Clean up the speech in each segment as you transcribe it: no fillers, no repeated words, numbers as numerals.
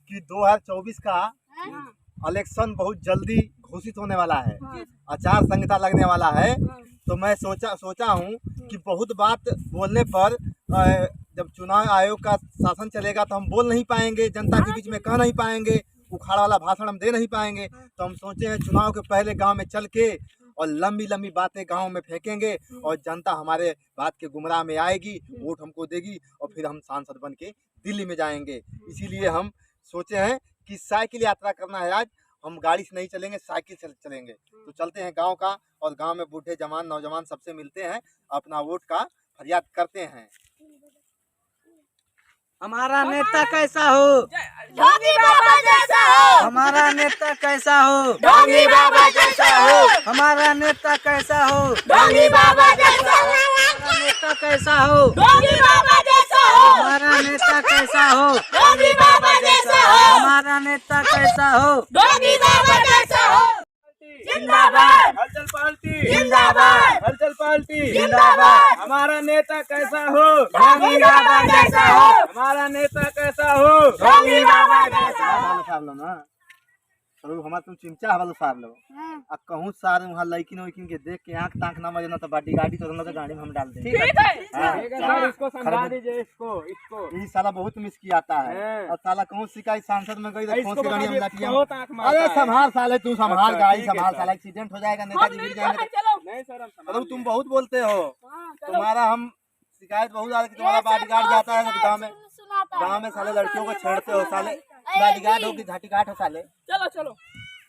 कि 2024 का इलेक्शन बहुत जल्दी घोषित होने वाला है, आचार संहिता लगने वाला है। तो मैं सोचा हूँ कि बहुत बात बोलने पर जब चुनाव आयोग का शासन चलेगा तो हम बोल नहीं पाएंगे, जनता के बीच में कह नहीं पाएंगे, उखाड़ वाला भाषण हम दे नहीं पाएंगे। तो हम सोचे हैं चुनाव के पहले गांव में चल के और लंबी लंबी बातें गांव में फेंकेंगे और जनता हमारे बात के गुमराह में आएगी, वोट हमको देगी और फिर हम सांसद बन के दिल्ली में जाएंगे। इसीलिए हम सोचे हैं कि साइकिल यात्रा करना है। आज हम गाड़ी से नहीं चलेंगे, साइकिल से चलेंगे। तो चलते हैं गांव का और गांव में बूढ़े जवान नौजवान सबसे मिलते हैं, अपना वोट का फरियाद करते हैं। हमारा नेता कैसा हो? ढोंगी बाबा जैसा हो। हमारा नेता कैसा हो? ढोंगी बाबा जैसा हो। हमारा नेता कैसा हो? ढोंगी बाबा जैसा हो। हमारा नेता कैसा हो? ढोंगी बाबा जैसा हो। हमारा नेता कैसा हो? ढोंगी बाबा जैसा हो। हमारा नेता कैसा हो? ढोंगी बाबा जैसा हो। जिंदाबाद। हलचल पार्टी जिंदाबाद। हलचल पार्टी जिंदाबाद। हमारा नेता कैसा हो? ढोंगी बाबा जैसा हो। हमारा नेता कैसा हो? ढोंगी बाबा जैसा हो। सार लो ना, चलो हमारा तुम चिमचा हवा सार लो। अब कहूँ सार वहाँ लड़किन वैकिन के देख के आँख ताँख ना मजे ना तो बाटी गाड़ी तो गाड़ी में हम डाल देंगे। ठीक है सर, इसको समझा दीजिए। इसको ये साला बहुत मिस किया आता है। और साला कहूँ शिकायत सांसद में गई तो कौन सी गाड़ी हम लाठियाँ। अरे संभाल साले, तू संभाल गाड़ी संभाल साला, एक्सीडेंट हो जाएगा, नेताजी गिर जाएंगे। नहीं सर, मतलब तुम बहुत बोलते हो, तुम्हारा हम शिकायत बहुत आ रही है कि तुम्हारा बॉडीगार्ड जाता है गाँव में साले लड़कियों को छेड़ते हो साले। बॉडीगार्ड हो कि घाटीघाट हो साले। चलो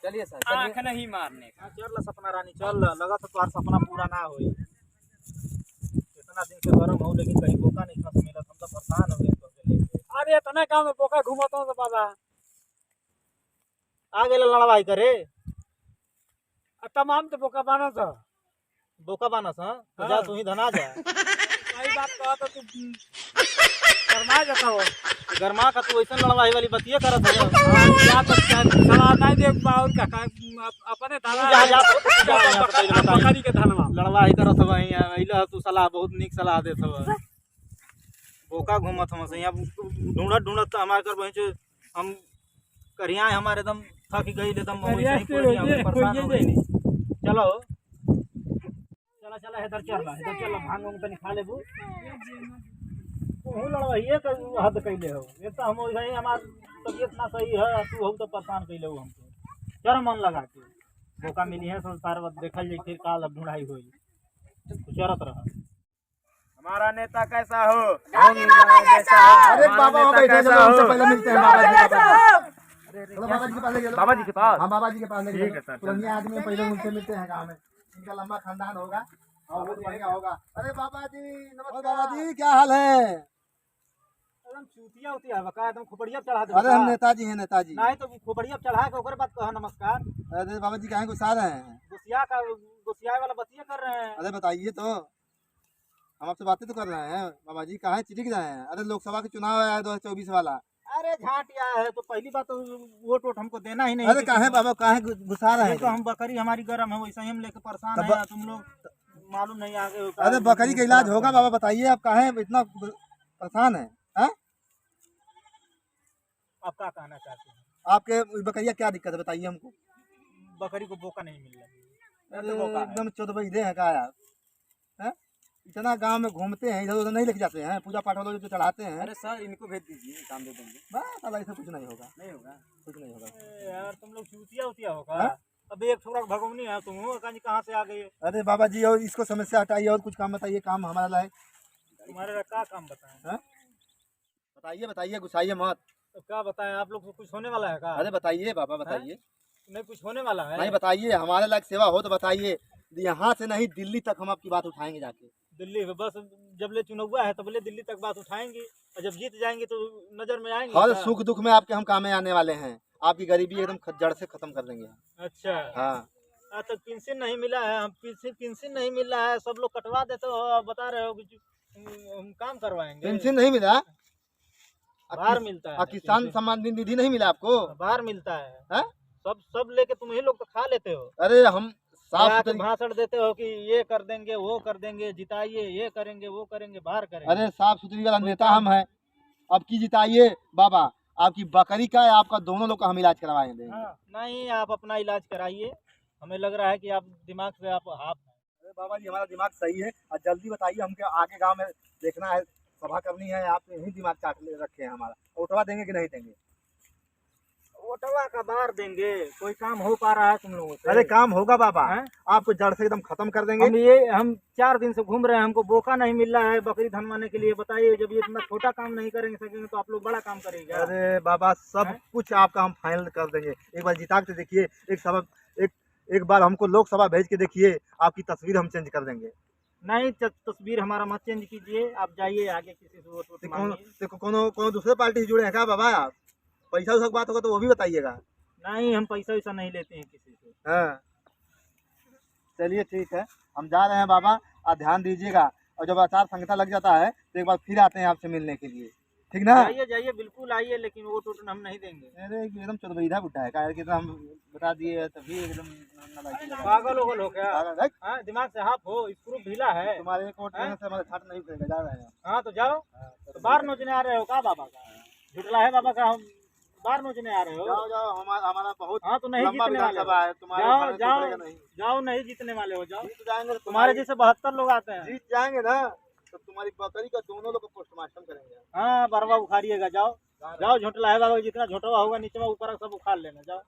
चलिए सर, आँख नहीं मारने का। चल सपना रानी चल, लगा तो तुम्हारा सपना पूरा ना हो। इतना दिन से गरम हो लेकिन कहीं बोका नहीं खा मिला, हम तो परेशान हो गए। अरे इतना काम में बोका घूमता हूँ तो बाबा आगे लड़वाई करे। तमाम तो बोका बाना था, बोका बाना था। तो जा तू ही धना जा। सही बात कहा तो तू गरमा जाता हो। गरमा का तू ऐसा लड़वाई वाली बतिया करत है। क्या तो सलाह नहीं दे पाउर का अपने धारा जा बकरी के धनवा लड़वाई करत हो। अइला तू सलाह बहुत नीक सलाह देत हो। बोका घूमत हम से यहां ढूंढत हमारे कर बहिं हम करिया हमारे एकदम थक गई एकदम परेशान हो गई। चलो चला इधर चल भांग वांग तनी खा लेबू। तू लड़वाइए तो हद कैले हो। एक तो हम वही हमार तबीयत ना सही है, तू हो तो परेशान कैले हो हमको। चल मन लगा के मौका मिली है संसार देखल जाए फिर काल ढूंढाई होई। तू चरत रह। हमारा नेता कैसा हो? ढोंगी बाबा जैसा हो। अरे बाबा बैठे चलो, उनसे पहले मिलते हैं बाबा जी के पास। बाबा जी के पास ले चलो। बाबा जी के पास? हाँ बाबा जी के पास ले ठीक है चलो। सर, पुराने आदमी हैं, पहले उनसे मिलते हैं गाँव में। इनका लंबा खानदान होगा और बहुत बढ़िया होगा। अरे बाबा जी नमस्कार। बाबा जी क्या हाल है? एकदम चूतिया उतिया है बका, एकदम खोपड़िया चढ़ा दे। अरे हम नेताजी हैं, नेताजी। नहीं तो खोपड़िया चढ़ा के ओकर बाद कहा नमस्कार। अरे बाबा जी कहाँ गुस्सा रहे हैं? गुस्सिया वाला बतिया कर रहे हैं। अरे बताइए तो, हम आपसे बातें तो कर रहे हैं। बाबा जी कहाँ चिटिक रहे हैं? अरे लोकसभा के चुनाव आया 2024 वाला। अरे झाटिया है तो पहली बात तो वोट हमको देना ही नहीं। अरे काहे बाबा काहे गुस्सा रहे तो हैं? हम बकरी हमारी गर्म है वैसे ही हम लेके परेशान है। तुम लोग मालूम नहीं आगे होगा। अरे बकरी का इलाज होगा बाबा, बताइए आप काहे इतना परेशान है? आप क्या कहना चाहते हैं? आपके बकरिया क्या दिक्कत है बताइए हमको। बकरी को बोका नहीं मिल रहा। अरे एकदम चौदह है क्या यार? हैं? इतना गांव में घूमते हैं, इधर उधर नहीं लेके जाते हैं, पूजा पाठ वालों जो चढ़ाते हैं। अरे सर इनको भेज दीजिए, काम दे देंगे। बस साला ऐसा कुछ नहीं होगा, नहीं होगा, कुछ नहीं होगा। यार तुम लोग चूतिया उतिया होगा। अब एक छोरा भगवनी है तुम कहाँ से आ गई? अरे बाबा जी और इसको समस्या हटाइए और कुछ काम बताइए, काम हमारा लायक। तुम्हारे क्या काम बताएं? बताइए बताइए, गुस्साइए मत। तो क्या बताएं, आप लोग को कुछ होने वाला है क्या? अरे बताइए बाबा बताइए। नहीं कुछ होने वाला है? नहीं बताइए, हमारे लायक सेवा हो तो बताइए। यहाँ से नहीं दिल्ली तक हम आपकी बात उठाएंगे जाके। दिल्ली बस जब ले चुनाव है तब ले दिल्ली तक बात उठाएंगे और जब जीत जाएंगे तो नजर में आएंगे। हर सुख दुख में आपके हम काम में आने वाले हैं। आपकी गरीबी एकदम जड़ से खत्म कर देंगे। अच्छा हाँ तो पेंशन नहीं मिला है, हम पेंशन नहीं मिल रहा है, सब लोग कटवा देते हो। आप बता रहे हो कि हम काम करवाएंगे। पेंशन नहीं मिला? बाहर मिलता है। किसान सम्मान निधि नहीं मिला आपको? बाहर मिलता है। है? सब लेके तुम ही लोग तो खा लेते हो। अरे हम साफ भाषण देते हो कि ये कर देंगे वो कर देंगे, जिताइए, ये करेंगे वो करेंगे, बाहर करेंगे। अरे साफ सुथरी वाला नेता हम हैं। अब की जिताइए बाबा, आपकी बकरी का या आपका दोनों लोग का हम इलाज करवाएंगे। नहीं, आप अपना इलाज कराइए। हमें लग रहा है कि आप दिमाग से आप हाफ हैं। अरे बाबा जी, हमारा दिमाग सही है और जल्दी बताइए, हमके आगे गांव में देखना है, सभा करनी है, आप यही दिमाग चाट ले रखे हैं हमारा। उठवा देंगे कि नहीं देंगे? ओटवा का बार देंगे, कोई काम हो पा रहा है तुम लोगों से? अरे काम होगा बाबा, हैं? आपको जड़ से एकदम खत्म कर देंगे। हम 4 दिन से घूम रहे हैं, हमको बोका नहीं मिल रहा है बकरी धनवाने के लिए। बताइए, जब ये इतना छोटा काम नहीं करेंगे सकेंगे तो आप लोग बड़ा काम करेंगे। अरे बाबा, सब हैं? कुछ आपका हम फाइनल कर देंगे। एक बार जिता के देखिए, एक बार हमको लोकसभा भेज के देखिए, आपकी तस्वीर हम चेंज कर देंगे। नहीं, तस्वीर हमारा मत चेंज कीजिए, आप जाइए आगे किसी से वोट मांगिए। कोनो दूसरे पार्टी से जुड़े हैं क्या बाबा आप? पैसा उसा की बात होगा तो वो भी बताइएगा। नहीं, हम पैसा वैसा नहीं लेते हैं किसी से। हाँ, चलिए ठीक है, हम जा रहे हैं बाबा, और ध्यान दीजिएगा। और जब आचार संहिता लग जाता है तो एक बार फिर आते हैं आपसे मिलने के लिए, ठीक ना? जाइए जाइए, बिल्कुल आइए, लेकिन वोट वोट हम नहीं देंगे। अरे एकदम चुरबैरा बुड्ढा है, क्या कितना हम बता दिए तभी एकदम नालायकी लगा। पागल हो क्या? पागल है? हाँ, दिमाग से हाफ हो, स्क्रू ढीला है। तुम्हारे एक वोट देने से हमारे छाट नहीं पड़ेगा, जा रहे हैं। हाँ तो जाओ, तो बाहर नोचने आ रहे हो का बाबा का? झुटला है बाबा का, हम बाहर नोचने आ रहे हो? जाओ जाओ, हमारा बहुत हाँ तो नहीं लंबा जीतने वाले हो। विधानसभा है, तुम्हारे जाओ भरने से जाओ पड़ेगा नहीं। जाओ, नहीं जीतने वाले हो, जाओ। जीत जाएंगे तो तुम्हारे जैसे 72 लोग आते हैं। जीत जाएंगे ना, तो तुम्हारी बकरी का दोनों लोग को पोस्टमार्टम करेंगे। हाँ, बरवा उखाड़िएगा, जाओ जाओ, झोटला है बाबा, जितना झोटवा होगा नीचे ऊपर सब उखाड़ लेना, जाओ।